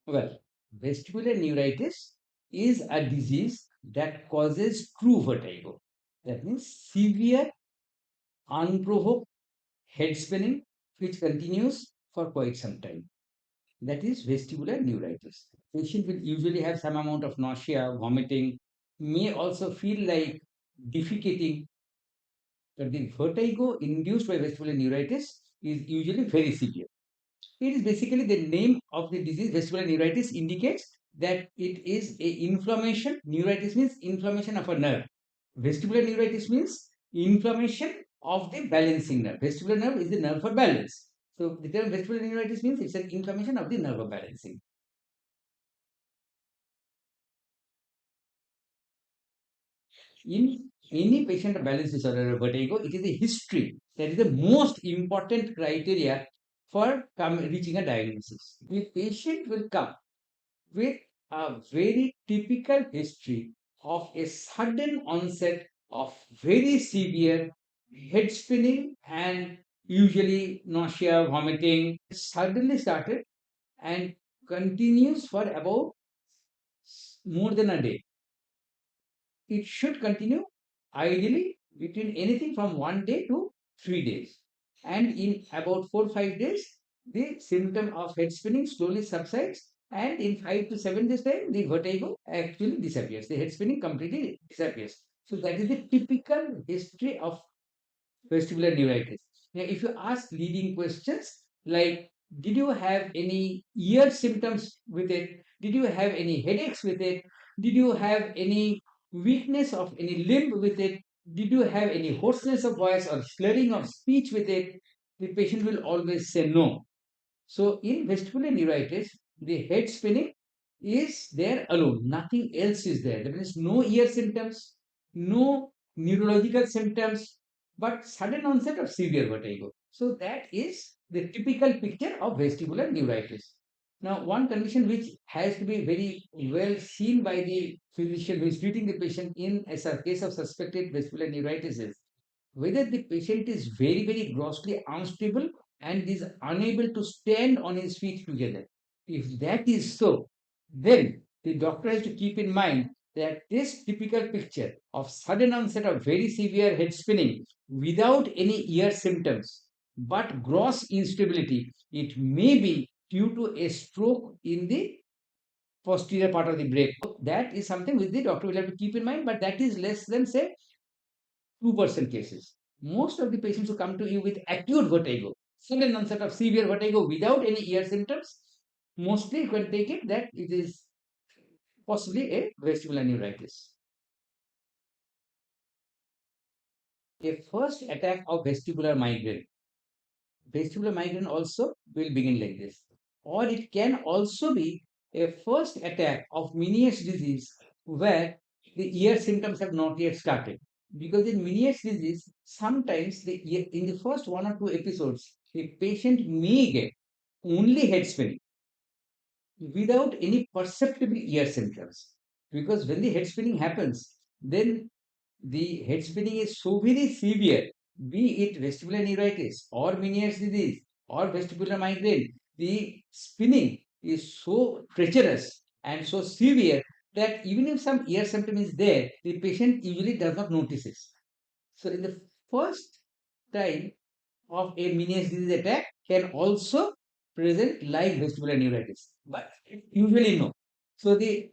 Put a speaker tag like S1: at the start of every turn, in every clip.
S1: Well, vestibular neuritis is a disease that causes true vertigo. That means severe, unprovoked head spinning, which continues for quite some time. That is vestibular neuritis. Patient will usually have some amount of nausea, vomiting, may also feel like defecating, but the vertigo induced by vestibular neuritis is usually very severe. It is basically the name of the disease. Vestibular neuritis indicates that it is a inflammation. Neuritis means inflammation of a nerve. Vestibular neuritis means inflammation of the balancing nerve. Vestibular nerve is the nerve for balance. So the term vestibular neuritis means it's an inflammation of the nerve of balancing. In any patient of balance disorder or vertigo, it is a history that is the most important criteria for reaching a diagnosis. The patient will come with a very typical history of a sudden onset of very severe head spinning and usually nausea, vomiting. Suddenly started and continues for about more than a day. It should continue ideally between anything from 1 day to 3 days. And in about 4 or 5 days, the symptom of head spinning slowly subsides. And in 5 to 7 days time, the vertigo actually disappears. The head spinning completely disappears. So that is the typical history of vestibular neuritis. Now, if you ask leading questions like, did you have any ear symptoms with it? Did you have any headaches with it? Did you have any weakness of any limb with it? Did you have any hoarseness of voice or slurring of speech with it? The patient will always say no. So, in vestibular neuritis, the head spinning is there alone, nothing else is there. There is no ear symptoms, no neurological symptoms, but sudden onset of severe vertigo. So, that is the typical picture of vestibular neuritis. Now, one condition which has to be very well seen by the physician who is treating the patient in a case of suspected vestibular neuritis is whether the patient is very, very grossly unstable and is unable to stand on his feet together. If that is so, then the doctor has to keep in mind that this typical picture of sudden onset of very severe head spinning without any ear symptoms but gross instability, it may be due to a stroke in the posterior part of the brain. That is something which the doctor will have to keep in mind, but that is less than, say, 2% cases. Most of the patients who come to you with acute vertigo, sudden onset of severe vertigo without any ear symptoms, mostly you can take it that it is possibly a vestibular neuritis. A first attack of vestibular migraine also will begin like this. Or it can also be a first attack of Meniere's disease where the ear symptoms have not yet started. Because in Meniere's disease, sometimes in the first 1 or 2 episodes, the patient may get only head spinning without any perceptible ear symptoms. Because when the head spinning happens, then the head spinning is so very severe, be it vestibular neuritis or Meniere's disease or vestibular migraine, the spinning is so treacherous and so severe that even if some ear symptom is there, the patient usually does not notice it. So, in the first time of a Meniere's disease attack can also present like vestibular neuritis, but usually no. So, the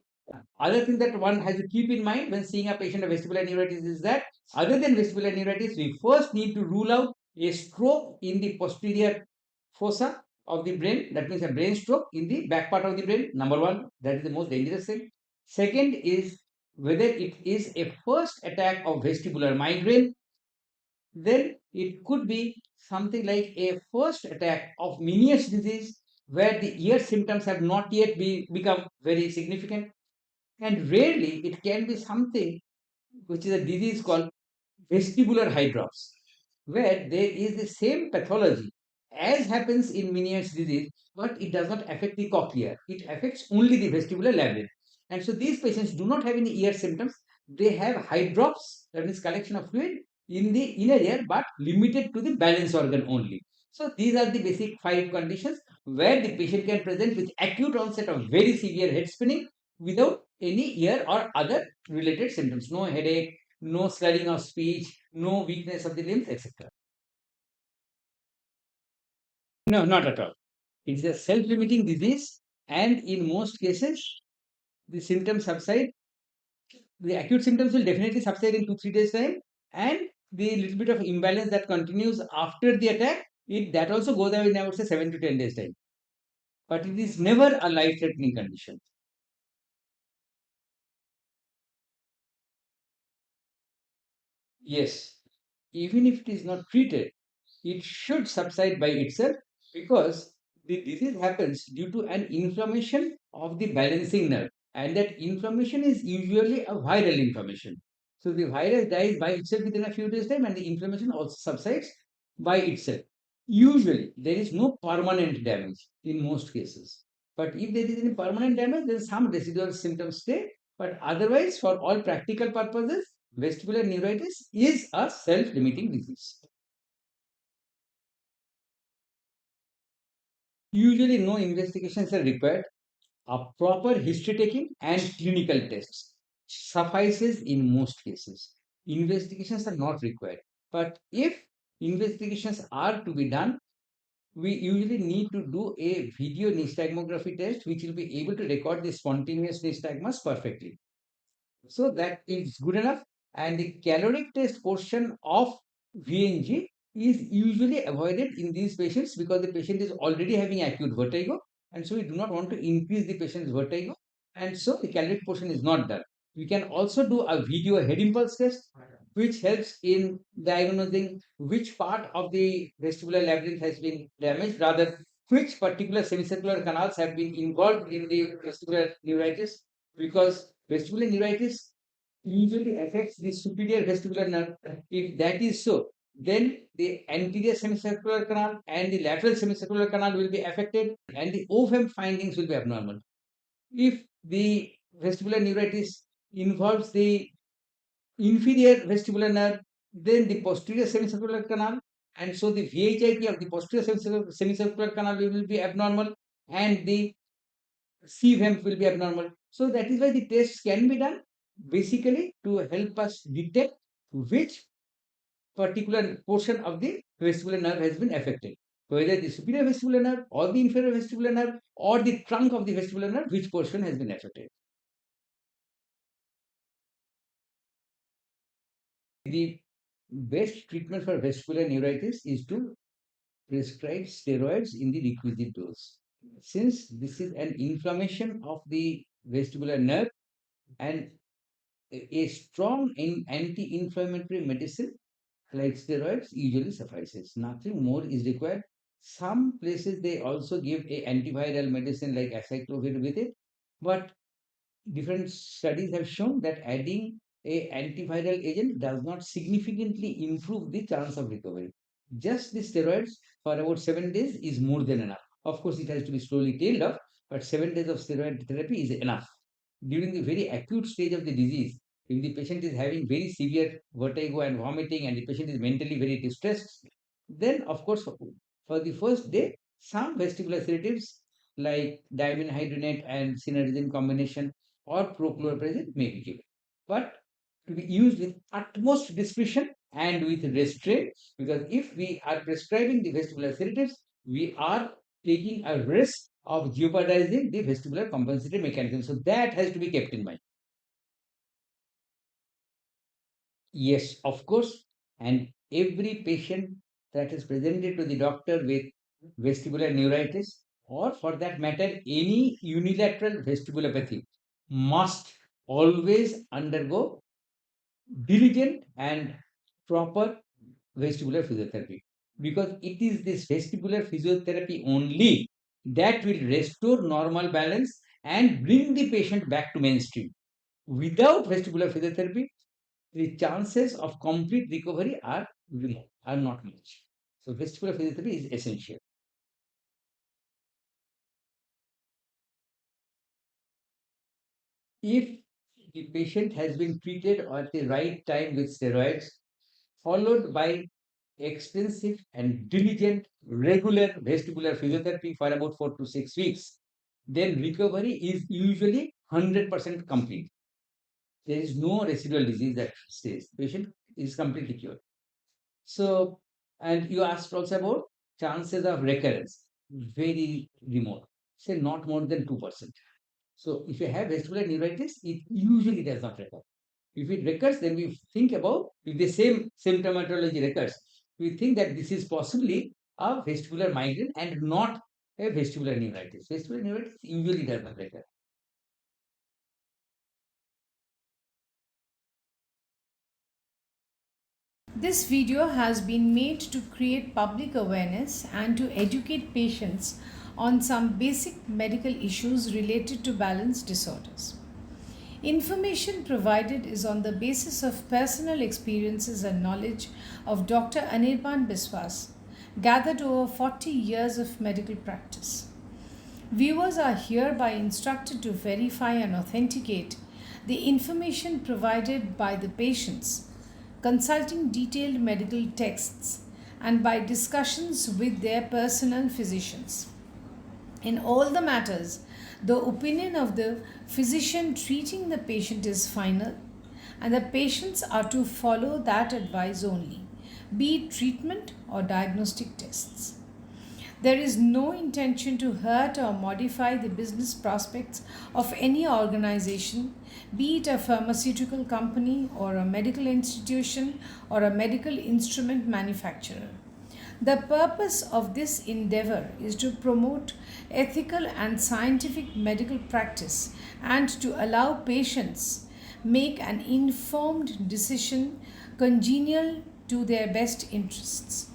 S1: other thing that one has to keep in mind when seeing a patient of vestibular neuritis is that other than vestibular neuritis, we first need to rule out a stroke in the posterior fossa of the brain. That means a brain stroke in the back part of the brain. Number one, that is the most dangerous thing. Second is whether it is a first attack of vestibular migraine, then it could be something like a first attack of Meniere's disease where the ear symptoms have not yet become very significant, and rarely it can be something which is a disease called vestibular hydrops, where there is the same pathology as happens in Meniere's disease, but it does not affect the cochlea. It affects only the vestibular labyrinth. And so these patients do not have any ear symptoms. They have hydrops, that means collection of fluid in the inner ear, but limited to the balance organ only. So these are the basic five conditions where the patient can present with acute onset of very severe head spinning without any ear or other related symptoms. No headache, no slurring of speech, no weakness of the limbs, etc. No, not at all. It is a self-limiting disease, and in most cases, the symptoms subside. The acute symptoms will definitely subside in 2 3 days time, and the little bit of imbalance that continues after the attack, it that also goes away in, I would say, 7 to 10 days time. But it is never a life-threatening condition. Yes, even if it is not treated, it should subside by itself because the disease happens due to an inflammation of the balancing nerve, and that inflammation is usually a viral inflammation. So the virus dies by itself within a few days' time, and the inflammation also subsides by itself. Usually, there is no permanent damage in most cases. But if there is any permanent damage, then some residual symptoms stay. But otherwise, for all practical purposes, vestibular neuritis is a self-limiting disease. Usually, no investigations are required. A proper history taking and clinical tests suffices in most cases. Investigations are not required. But if investigations are to be done, we usually need to do a video nystagmography test, which will be able to record the spontaneous nystagmus perfectly. So that is good enough. And the caloric test portion of VNG is usually avoided in these patients because the patient is already having acute vertigo. And so we do not want to increase the patient's vertigo. And so the caloric portion is not done. We can also do a video head impulse test, which helps in diagnosing which part of the vestibular labyrinth has been damaged, rather, which particular semicircular canals have been involved in the vestibular neuritis, because vestibular neuritis usually affects the superior vestibular nerve. If that is so, then the anterior semicircular canal and the lateral semicircular canal will be affected, and the OFM findings will be abnormal. If the vestibular neuritis involves the inferior vestibular nerve, then the posterior semicircular canal, and so the VHIT of the posterior semicircular canal will be abnormal, and the CVEMP will be abnormal. So that is why the tests can be done basically to help us detect which particular portion of the vestibular nerve has been affected. Whether the superior vestibular nerve or the inferior vestibular nerve or the trunk of the vestibular nerve, which portion has been affected. The best treatment for vestibular neuritis is to prescribe steroids in the requisite dose. Since this is an inflammation of the vestibular nerve, and a strong anti-inflammatory medicine like steroids usually suffices. Nothing more is required. Some places they also give a antiviral medicine like acyclovir with it, but different studies have shown that adding a antiviral agent does not significantly improve the chance of recovery. Just the steroids for about 7 days is more than enough. Of course, it has to be slowly tailed off, but 7 days of steroid therapy is enough. During the very acute stage of the disease, if the patient is having very severe vertigo and vomiting and the patient is mentally very distressed, then of course, for the first day, some vestibular sedatives like diaminohydrinate and sinerzine combination or prochlorperazine may be given. But to be used with utmost discretion and with restraint, because if we are prescribing the vestibular sedatives, we are taking a risk of jeopardizing the vestibular compensatory mechanism. So that has to be kept in mind. Yes, of course. And every patient that is presented to the doctor with vestibular neuritis, or for that matter, any unilateral vestibulopathy, must always undergo diligent and proper vestibular physiotherapy. Because it is this vestibular physiotherapy only that will restore normal balance and bring the patient back to mainstream. Without vestibular physiotherapy, the chances of complete recovery are remote, are not much. So vestibular physiotherapy is essential. If the patient has been treated at the right time with steroids, followed by extensive and diligent regular vestibular physiotherapy for about 4 to 6 weeks, then recovery is usually 100% complete. There is no residual disease that stays. Patient is completely cured. So, and you asked also about chances of recurrence, very remote, say not more than 2%. So, if you have vestibular neuritis, it usually does not recur. If it recurs, then we think about, if the same symptomatology recurs, we think that this is possibly a vestibular migraine and not a vestibular neuritis. Vestibular neuritis usually does not recur.
S2: This video has been made to create public awareness and to educate patients on some basic medical issues related to balance disorders. Information provided is on the basis of personal experiences and knowledge of Dr. Anirban Biswas, gathered over 40 years of medical practice. Viewers are hereby instructed to verify and authenticate the information provided by the patients, consulting detailed medical texts, and by discussions with their personal physicians. In all the matters, the opinion of the physician treating the patient is final, and the patients are to follow that advice only, be it treatment or diagnostic tests. There is no intention to hurt or modify the business prospects of any organization, be it a pharmaceutical company or a medical institution or a medical instrument manufacturer. The purpose of this endeavor is to promote ethical and scientific medical practice and to allow patients make an informed decision congenial to their best interests.